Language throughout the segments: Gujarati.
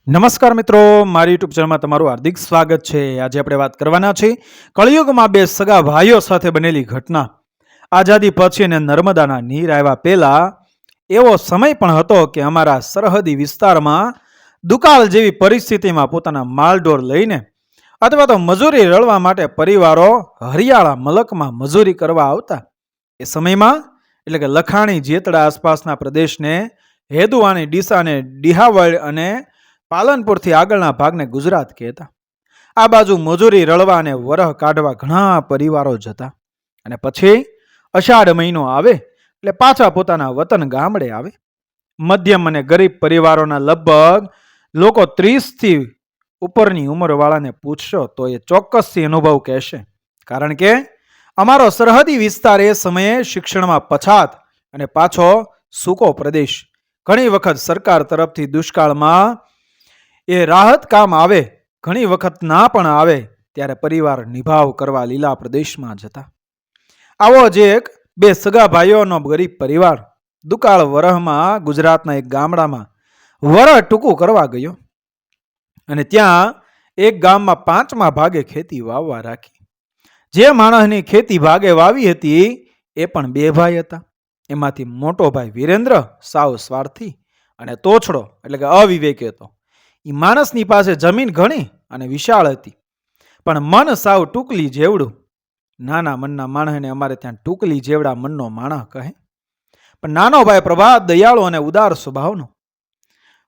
નમસ્કાર મિત્રો, મારી યુટ્યુબ ચેનલમાં તમારું હાર્દિક સ્વાગત છે। આજે આપણે વાત કરવાના છે કળિયુગમાં બે સગા ભાઈઓ સાથે બનેલી ઘટના। આઝાદી પછી અને નર્મદાના નીર આવ્યા પહેલા એવો સમય પણ હતો કે અમારા સરહદી વિસ્તારમાં દુકાળ જેવી પરિસ્થિતિમાં પોતાના માલઢોર લઈને અથવા તો મજૂરી રળવા માટે પરિવારો હરિયાળા મલકમાં મજૂરી કરવા આવતા। એ સમયમાં એટલે કે લખાણી જેતડા આસપાસના પ્રદેશને હેદુવાણી ડીસાને ડિહાવળ અને પાલનપુરથી આગળના ભાગને ગુજરાત કહેતા। આ બાજુ મજૂરી રળવા અને વરહ કાઢવા ઘણા પરિવારો જતા અને પછી અષાઢ મહિનો આવે એટલે પાછા પોતાના વતન ગામડે આવે। મધ્યમ અને ગરીબ પરિવારોના લગભગ લોકો 30 થી ઉપરની ઉંમરવાળાને પૂછશો તો એ ચોક્કસથી અનુભવ કહેશે, કારણ કે અમારો સરહદી વિસ્તાર એ સમયે શિક્ષણમાં પછાત અને પાછો સૂકો પ્રદેશ। ઘણી વખત સરકાર તરફથી દુષ્કાળમાં એ રાહત કામ આવે, ઘણી વખત ના પણ આવે ત્યારે પરિવાર નિભાવ કરવા લીલા પ્રદેશમાં જતા। આવો જ એક બે સગા ભાઈઓનો ગરીબ પરિવાર દુકાળ વરહમાં ગુજરાતના એક ગામડામાં વરહ ટૂંકું કરવા ગયો અને ત્યાં એક ગામમાં 5મા ભાગે ખેતી વાવવા રાખી। જે માણસની ખેતી ભાગે વાવી હતી એ પણ બે ભાઈ હતા। એમાંથી મોટો ભાઈ વિરેન્દ્ર સાવ સ્વાર્થી અને તોછડો એટલે કે અવિવેકી હતો। એ માણસની પાસે જમીન ઘણી અને વિશાળ હતી, પણ મન સાવ ટૂકલી જેવડું। નાના મનના માણસને અમારે ત્યાં ટૂકલી જેવડા મનનો માણસ કહે। પણ નાનો ભાઈ પ્રભાત દયાળુ અને ઉદાર સ્વભાવનો।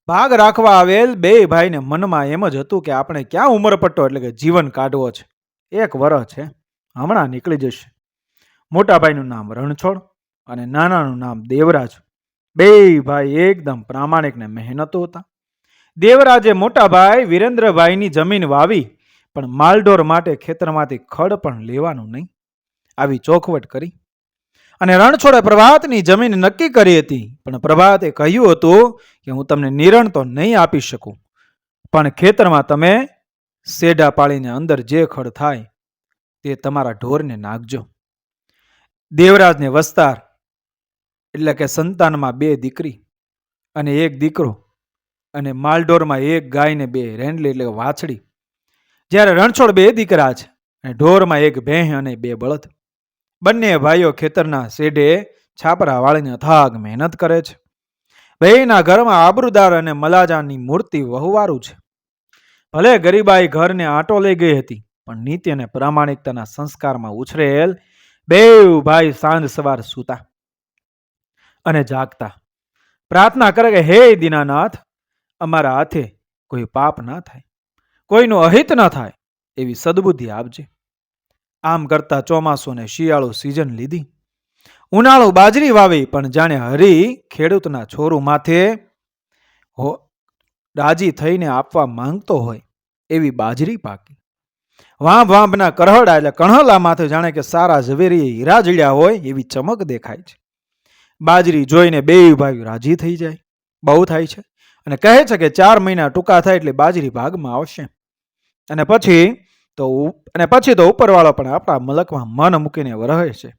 ભાગ રાખવા આવેલ બે ભાઈને મનમાં એમ જ હતું કે આપણે ક્યાં ઉંમરપટ્ટો એટલે કે જીવન કાઢવો છે, 1 વર્ષ છે, હમણાં નીકળી જશે। મોટા ભાઈનું નામ રણછોડ અને નાનાનું નામ દેવરાજ। બે ભાઈ એકદમ પ્રામાણિક ને મહેનતુ હતા। દેવરાજે મોટા ભાઈ વિરેન્દ્રભાઈની જમીન વાવી, પણ માલઢોર માટે ખેતરમાંથી ખડ પણ લેવાનું નહીં, આવી ચોખવટ કરી। અને રણછોડે પ્રભાતની જમીન નક્કી કરી હતી, પણ પ્રભાતે કહ્યું હતું કે હું તમને નિરણ તો નહીં આપી શકું, પણ ખેતરમાં તમે સેડા પાડીને અંદર જે ખડ થાય તે તમારા ઢોરને નાખજો। દેવરાજને વસ્તાર એટલે કે સંતાનમાં 2 દીકરી અને 1 દીકરો અને માલઢોરમાં 1 ગાય ને 2 રેંડલી એટલે વાછડી। જ્યારે રણછોડ 2 દીકરા છે અને ઢોરમાં 1 ભેંસ અને 2 બળદ। બંને ભાઈઓ ખેતરના શેઢે છાપરા વાળીને અથાગ મહેનત કરે છે। બેયના ઘરમાં આબરૂદાર અને મલાજાની મૂર્તિ વહુવારું છે। ભલે ગરીબાઈ ઘરને આંટો લઈ ગઈ હતી, પણ નીતિ અને પ્રામાણિકતાના સંસ્કારમાં ઉછરેલ બે ભાઈ સાંજ સવાર સૂતા અને જાગતા, પ્રાર્થના કરે કે હે દીનાનાથ, અમારા હાથે કોઈ પાપ ના થાય, કોઈનું અહિત ના થાય એવી સદબુદ્ધિ આપજે। આમ કરતા ચોમાસું અને શિયાળુ સિઝન લીધી। ઉનાળુ બાજરી વાવી, પણ જાણે હરી ખેડૂતના છોરું માથે રાજી થઈને આપવા માંગતો હોય એવી બાજરી પાકી। વાંભના કરહડા એટલે કણહલા માથે જાણે કે સારા ઝવેરી હીરા જડ્યા હોય એવી ચમક દેખાય છે। બાજરી જોઈને બે ભાઈ રાજી થઈ જાય, બહુ થાય છે, અને કહે છે કે 4 મહિના ટૂંકા થાય એટલે બાજરી ભાગમાં આવશે, અને પછી તો ઉપરવાળો પણ આપણા મલકમાં મન મૂકીને રહે છે,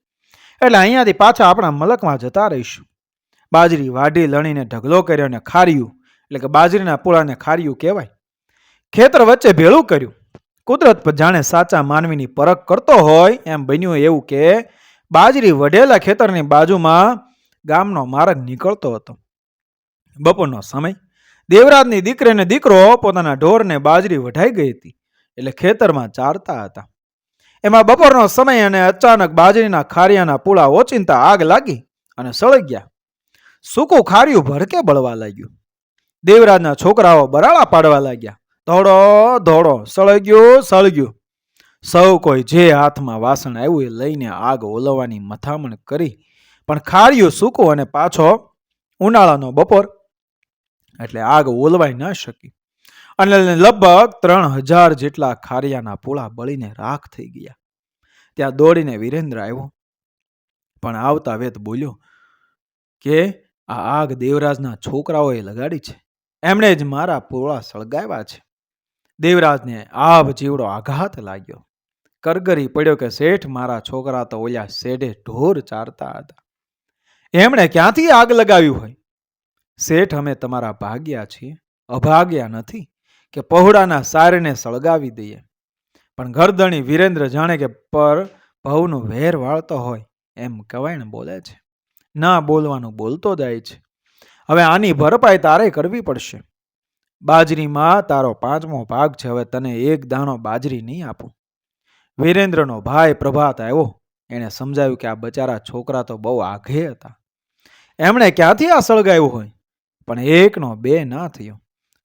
એટલે અહીંયાથી પાછા આપણા મલકમાં જતા રહીશું। બાજરી વાઢી લણીને ઢગલો કર્યો અને ખાર્યું એટલે કે બાજરીના પૂળાને ખાર્યું કહેવાય, ખેતર વચ્ચે ભેળું કર્યું। કુદરત પર જાણે સાચા માનવીની પરખ કરતો હોય એમ બન્યું એવું કે બાજરી વઢેલા ખેતરની બાજુમાં ગામનો માર્ગ નીકળતો હતો। બપોરનો સમય, દેવરાજની દીકરીને દીકરો પોતાના ઢોરને બાજરી વઢાઈ ગઈ હતી એટલે ખેતરમાં ચારતા હતા। એમાં બપોરનો સમય અને અચાનક બાજરીના ખારિયાના પૂળા ઓચિંતા આગ લાગી અને સળગી ગયા। સૂકું ખાર્યું ભડકે બળવા લાગ્યું। દેવરાજના છોકરાઓ બરાળા પાડવા લાગ્યા, ધોડો ધોડો, સળગ્યું સળગ્યું। સૌ કોઈ જે હાથમાં વાસણ આવ્યું એ લઈને આગ ઓલવવાની મથામણ કરી, પણ ખાર્યું સૂકું અને પાછો ઉનાળાનો બપોર એટલે આગ ઓલવાઈ ન શકી, અને લગભગ 3000 જેટલા ખારિયાના પૂળા બળીને રાખ થઈ ગયા। ત્યાં દોડીને વિરેન્દ્ર આવ્યો, પણ આવતા વેત બોલ્યો કે આ આગ દેવરાજના છોકરાઓએ લગાડી છે, એમણે જ મારા પૂળા સળગાવ્યા છે। દેવરાજને આભ જીવડો આઘાત લાગ્યો, કરગરી પડ્યો કે શેઠ, મારા છોકરા તો ઓલ્યા શેઢે ઢોર ચારતા હતા, એમણે ક્યાંથી આગ લગાવી હોય? શેઠ, અમે તમારા ભાગ્યા છીએ, અભાગ્યા નથી કે પહોળાના સારને સળગાવી દઈએ, પણ ગરદણી વીરેન્દ્ર જાણે કે પર ભવનું વેર વાળતો હોય એમ કવાયણ બોલે છે. ના બોલવાનું બોલતો જાય છે. હવે આની ભરપાઈ તારે કરવી પડશે. બાજરીમાં તારો 5મો ભાગ છે. હવે તને એક દાણો બાજરી નહીં આપું. વીરેન્દ્રનો ભાઈ પ્રભાત આવ્યો. એણે સમજાવ્યું કે આ બચારા છોકરા તો બહુ આઘે હતા. એમણે ક્યાંથી આ સળગાવ્યું હોય? પણ એકનો બે ના થયો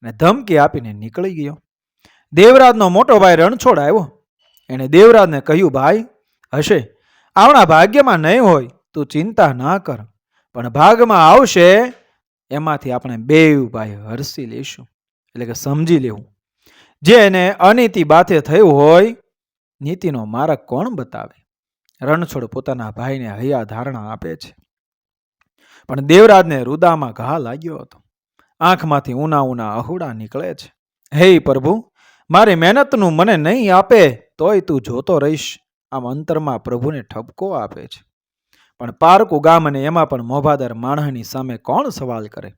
અને ધમકી આપીને નીકળી ગયો. દેવરાજનો મોટો ભાઈ રણછોડ આવ્યો. એણે દેવરાજને કહ્યું, ભાઈ હશે, આવણા ભાગ્યમાં નહીં હોય તું ચિંતા ના કર, પણ ભાગમાં આવશે એમાંથી આપણે બેવ ભાઈ હરસી લેશું, એટલે કે સમજી લેવું. જે એને અનીતિ બાથે થયું હોય નીતિનો માર્ગ કોણ બતાવે? રણછોડ પોતાના ભાઈને હૈયા ધારણા આપે છે. પણ દેવરાજને રુદામાં ઘા લાગ્યો હતો. આંખમાંથી ઊના ઊના અહુડા નીકળે છે. હે પ્રભુ, મારી મહેનતનું મને નહીં આપે તોય તું જોતો રહીશ. આમ અંતરમાં પ્રભુને ઠપકો આપે છે. પણ પારકું ગામ અને એમાં પણ મોભાદાર માણસની સામે કોણ સવાલ કરે?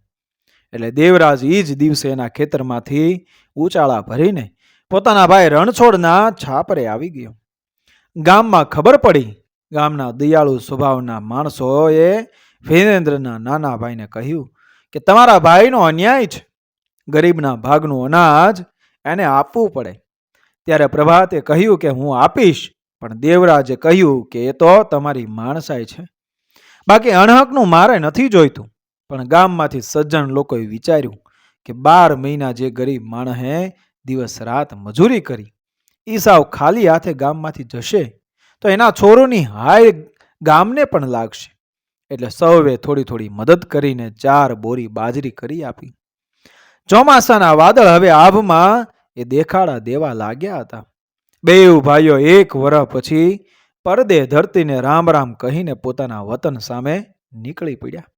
એટલે દેવરાજ એ જ દિવસે એના ખેતરમાંથી ઉચાળા ભરીને પોતાના ભાઈ રણછોડના છાપરે આવી ગયો. ગામમાં ખબર પડી. ગામના દયાળુ સ્વભાવના માણસોએ વીરેન્દ્રના નાના ભાઈને કહ્યું કે તમારા ભાઈનો અન્યાય છે, ગરીબના ભાગનું અનાજ એને આપવું પડે. ત્યારે પ્રભાતે કહ્યું કે હું આપીશ, પણ દેવરાજે કહ્યું કે એ તો તમારી માણસાઈ છે, બાકી અણહકનું મારે નથી જોઈતું. પણ ગામમાંથી સજ્જન લોકોએ વિચાર્યું કે 12 મહિના જે ગરીબ માણસે દિવસ રાત મજૂરી કરી એ સાવ ખાલી હાથે ગામમાંથી જશે તો એના છોરોની હાય ગામને પણ લાગશે. એટલે સૌએ થોડી થોડી મદદ કરીને 4 બોરી બાજરી કરી આપી. ચોમાસાના વાદળ હવે આભમાં એ દેખાડા દેવા લાગ્યા હતા. બેઉ ભાઈઓ 1 વર્ષ પછી પરદે ધરતીને રામ રામ કહીને પોતાના વતન સામે નીકળી પડ્યા.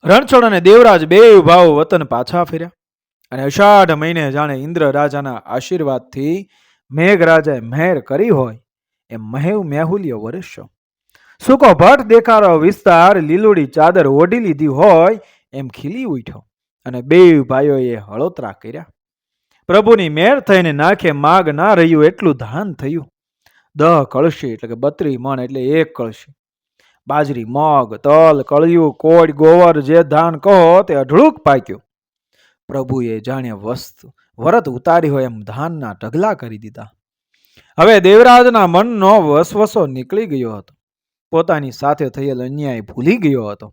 રણછોડ અને દેવરાજ બેઉ ભાવ વતન પાછા ફર્યા અને અષાઢ મહિને જાણે ઇન્દ્ર રાજાના આશીર્વાદથી મેઘરાજાએ મહેર કરી હોય એમ મેહુલ્ય વરસ્યો. સૂકો ભટ્ટ દેખાડો વિસ્તાર લીલુડી ચાદર ઓઢી લીધી હોય એમ ખીલી ઉઠ્યો અને બેઉ ભાઈઓએ હળોતરા કર્યા. પ્રભુની મેર થઈને નાખે માગ ના રહ્યું એટલું ધાન થયું. 10 કળશી એટલે કે 32 મણ એટલે 1 કળશી બાજરી, મગ, તલ, કળિયું, કોડ, ગોવર જે ધાન કહો તે અઢળુક પાક્યું. પ્રભુએ જાણે વરત ઉતારી હોય એમ ધાનના ઢગલા કરી દીધા. હવે દેવરાજના મનનો વસવસો નીકળી ગયો હતો. પોતાની સાથે થયેલ અન્યાય ભૂલી ગયો હતો.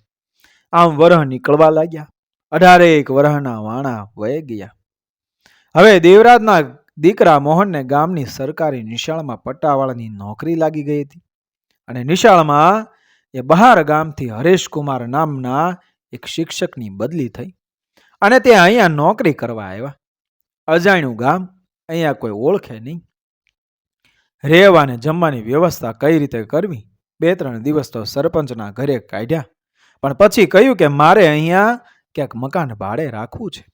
આમ વરહ નીકળવા લાગ્યા. 18 વર્ષના વાણા વહી ગયા. હવે દેવરાજના દીકરા મોહનને ગામની સરકારી નિશાળમાં પટ્ટાવાળાની નોકરી લાગી ગઈ હતી અને નિશાળમાં એ બહાર ગામથી હરેશકુમાર નામના એક શિક્ષકની બદલી થઈ અને તે અહીંયા નોકરી કરવા આવ્યા. અજાણ્યું ગામ, અહીંયા કોઈ ઓળખે નહીં. રહેવાને જમવાની વ્યવસ્થા કઈ રીતે કરવી? 2-3 દિવસ તો સરપંચના ઘરે કાઢ્યા, પણ પછી કહ્યું કે મારે અહીંયા ક્યાંક મકાન ભાડે રાખવું છે.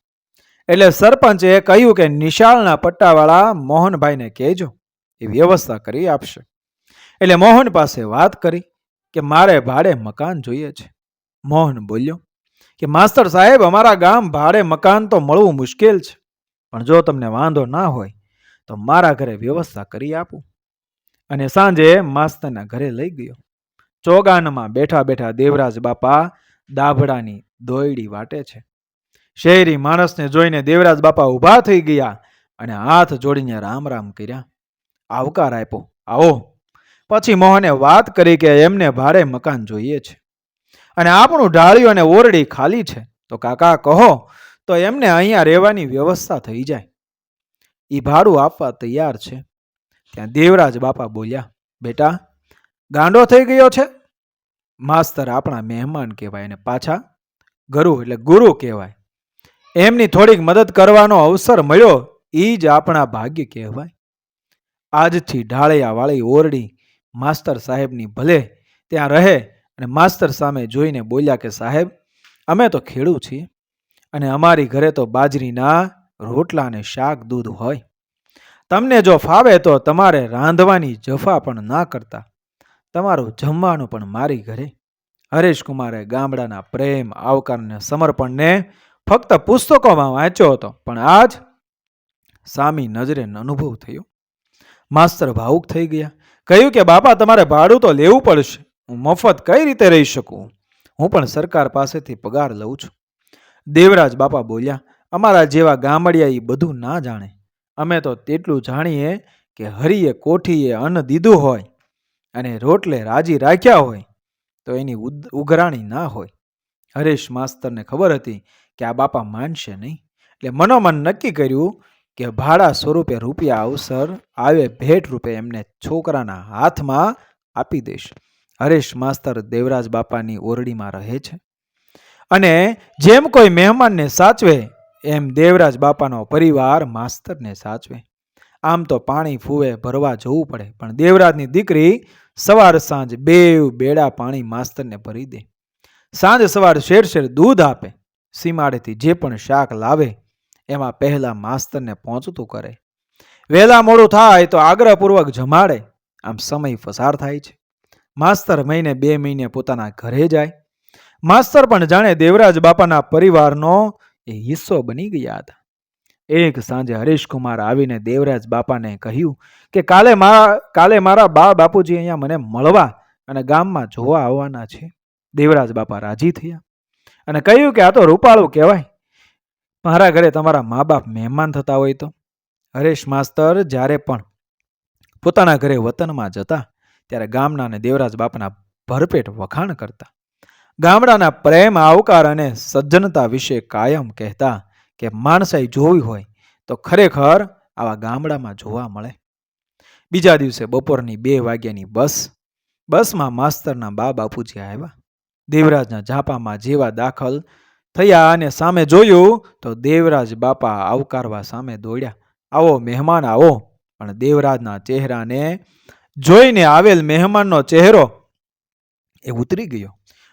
એટલે સરપંચે કહ્યું કે નિશાળના પટ્ટાવાળા મોહનભાઈને કહેજો, એ વ્યવસ્થા કરી આપશે. એટલે મોહન પાસે વાત કરી કે મારે ભાડે મકાન જોઈએ છે. મોહન બોલ્યો કે માસ્તર સાહેબ, અમારા ગામ ભાડે મકાન તો મળવું મુશ્કેલ છે, પણ જો તમને વાંધો ના હોય તો મારા ઘરે વ્યવસ્થા કરી આપું. અને સાંજે માસ્તરના ઘરે લઈ ગયો. ચોગાનમાં બેઠા બેઠા દેવરાજ બાપા દાભડાની દોયડી વાટે છે. શહેરી માણસને જોઈને દેવરાજ બાપા ઊભા થઈ ગયા અને હાથ જોડીને રામ રામ કર્યા. આવકાર આપ્યો, આવો. પછી મોહને વાત કરી કે એમને ભાડે મકાન જોઈએ છે અને આપણું ઢાળિયું અને ઓરડી ખાલી છે, તો કાકા કહો તો એમને અહીંયા રહેવાની વ્યવસ્થા થઈ જાય. એ ભાડું આપવા તૈયાર છે. ત્યાં દેવરાજ બાપા બોલ્યા, બેટા ગાંડો થઈ ગયો છે? માસ્તર આપણા મહેમાન કહેવાય અને પાછા ગુરુ કહેવાય. એમની થોડીક મદદ કરવાનો અવસર મળ્યો એ જ આપણા ભાગ્ય કહેવાય. આજથી ઢાળિયા વાળી ઓરડી માસ્તર સાહેબની ભલે ત્યાં રહે. અને માસ્તર સામે જોઈને બોલ્યા કે સાહેબ, અમે તો ખેડૂત છીએ અને અમારી ઘરે તો બાજરીના રોટલા અને શાક દૂધ હોય. તમને જો ફાવે તો તમારે રાંધવાની જફા પણ ના કરતા, તમારું જમવાનું પણ મારી ઘરે. હરેશકુમારે ગામડાના પ્રેમ, આવકાર અને સમર્પણને ફક્ત પુસ્તકોમાં વાંચ્યો હતો, પણ આજ સામી નજરે અનુભવ થયો. માસ્તર ભાવુક થઈ ગયા. કહ્યું કે બાપા, તમારે ભાડું તો લેવું પડશે. હું મફત કઈ રીતે રહી શકું? હું પણ સરકાર પાસેથી પગાર લઉં છું. દેવરાજ બાપા બોલ્યા, અમારા જેવા ગામડિયા એ બધું ના જાણે. અમે તો તેટલું જાણીએ કે હરિએ કોઠીએ અન્ન દીધું હોય અને રોટલે રાજી રાખ્યા હોય તો એની ઉઘરાણી ના હોય. હરેશ માસ્તરને ખબર હતી કે આ બાપા માનશે નહીં, એટલે મનોમન નક્કી કર્યું કે ભાડા સ્વરૂપે રૂપિયા અવસર આવે ભેટ રૂપે એમને છોકરાના હાથમાં આપી દઈશ. હરેશ માસ્તર દેવરાજ બાપાની ઓરડીમાં રહે છે અને જેમ કોઈ મહેમાનને સાચવે એમ દેવરાજ બાપાનો પરિવાર માસ્તરને સાચવે. આમ તો પાણી ફૂવે ભરવા જવું પડે, પણ દેવરાજની દીકરી સવાર સાંજ બેવ બેડા પાણી માસ્તરને ભરી દે. સાંજ સવાર શેર દૂધ આપે. સીમાડેથી જે પણ શાક લાવે એમાં પહેલા માસ્તરને પહોંચતું કરે. વહેલા મોડું થાય તો આગ્રહપૂર્વક જમાડે. આમ સમય પસાર થાય છે. માસ્તર મહિને 2 મહિને પોતાના ઘરે જાય. માસ્તર પણ જાણે દેવરાજ બાપાના પરિવારનો એ હિસ્સો બની ગયા હતા. એક સાંજે હરેશકુમાર આવીને દેવરાજ બાપાને કહ્યું કે કાલે મારા બા બાપુજી અહીંયા મને મળવા અને ગામમાં જોવા આવવાના છે. દેવરાજ બાપા રાજી થયા અને કહ્યું કે આ તો રૂપાળું કહેવાય. મારા ઘરે તમારા મા બાપ મહેમાન થતા હોય તો. હરેશ માસ્તર જ્યારે પણ પોતાના ઘરે વતનમાં જતા ત્યારે ગામના અને દેવરાજ બાપાના ભરપેટ વખાણ કરતા. ગામડાના પ્રેમ, આવકાર અને સજ્જનતા વિશે કાયમ કહેતા કે માણસાઈ જોવી હોય તો ખરેખર આવા ગામડામાં જોવા મળે. બીજા દિવસે બપોરની 2 વાગ્યાની બસમાં માસ્તરના બા બાપુજી આવ્યા. દેવરાજના ઝાપામાં જેવા દાખલ થયા અને સામે જોયું તો દેવરાજ બાપા આવકારવા સામે દોડ્યા. આવો મહેમાન આવો. પણ દેવરાજના ચહેરાને જોઈને આવેલ મહેમાનનો ચહેરો એ ઉતરી ગયો.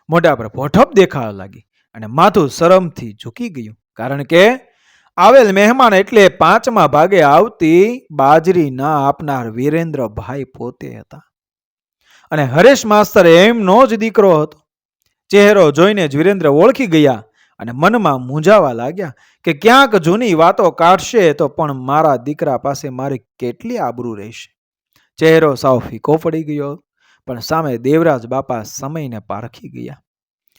મોઢા પર પોઠપ દેખાવા લાગી અને માથું શરમથી ઝૂકી ગયું. કારણ કે આવેલ મહેમાન એટલે 5મા ભાગે આવતી બાજરી ના આપનાર વિરેન્દ્રભાઈ પોતે હતા. અને હરેશ માસ્તર એમનો જ દીકરો હતો. ચહેરો જોઈને જ વિરેન્દ્ર ઓળખી ગયા અને મનમાં મૂંઝાવા લાગ્યા કે ક્યાંક જૂની વાતો કાઢશે તો પણ મારા દીકરા પાસે મારી કેટલી આબરૂ રહેશે. ચહેરો સાવ ફીકો પડી ગયો, પણ સામે દેવરાજ બાપા સમયને પારખી ગયા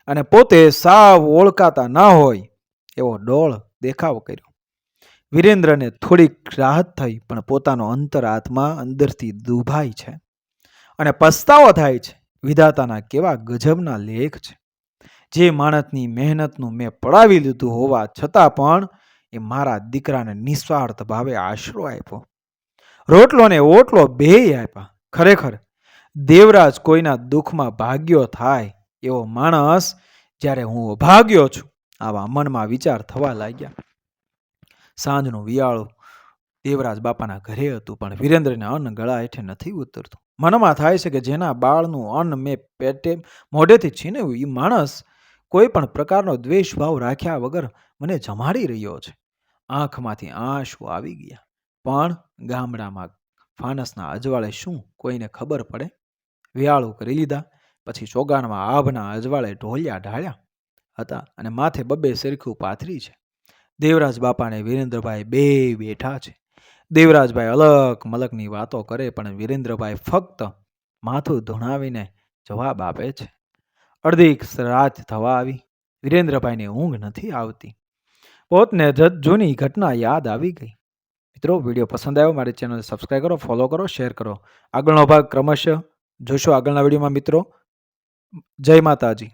અને પોતે સાવ ઓળખાતા ના હોય એવો ડોળ દેખાવ કર્યો. વિરેન્દ્રને થોડીક રાહત થઈ, પણ પોતાનો અંતરાત્મા અંદરથી દુભાય છે અને પસ્તાવો થાય છે. વિધાતાના કેવા ગજબના લેખ છે. જે માણસની મહેનતનું મેં પડાવી લીધું હોવા છતાં પણ એ મારા દીકરાને નિસ્વાર્થ ભાવે આશરો આપ્યો. રોટલો ને ઓટલો બેય આપ્યા. ખરેખર દેવરાજ કોઈના દુઃખમાં ભાગ્યો થાય એવો માણસ જ્યારે હું અભાગ્યો છું, આવા મનમાં વિચાર થવા લાગ્યા. સાંજનું વિયાળું દેવરાજ બાપાના ઘરે હતું, પણ વિરેન્દ્રને અન્ન ગળા હેઠે નથી ઉતરતું. મનમાં થાય છે કે જેના બાળનું અન્ન મેં પેટે મોઢેથી છીનવ્યું, એ માણસ કોઈ પણ પ્રકારનો દ્વેષ ભાવ રાખ્યા વગર મને જમાડી રહ્યો છે. આંખમાંથી આંસુ આવી ગયા. પણ ગામડામાં ફાનસના અજવાળે શું કોઈને ખબર પડે? વિયાળું કરી લીધા પછી ચોગાનમાં આભના અજવાળે ઢોલિયા ઢાળ્યા હતા અને માથે 2 સરખું પાથરી છે. દેવરાજ બાપાને વિરેન્દ્રભાઈ બે બેઠા છે. દેવરાજભાઈ અલગ મલકની વાતો કરે, પણ વિરેન્દ્રભાઈ ફક્ત માથું ધુણાવીને જવાબ આપે છે. અડધી રાત થવા આવી. વિરેન્દ્રભાઈને ઊંઘ નથી આવતી. પોતને જૂની ઘટના યાદ આવી ગઈ. મિત્રો, વિડીયો પસંદ આવ્યો મારી ચેનલ સબસ્ક્રાઈબ કરો, ફોલો કરો, શેર કરો. આગળનો ભાગ ક્રમશઃ જોશો આગળના વિડીયોમાં. મિત્રો, જય માતાજી.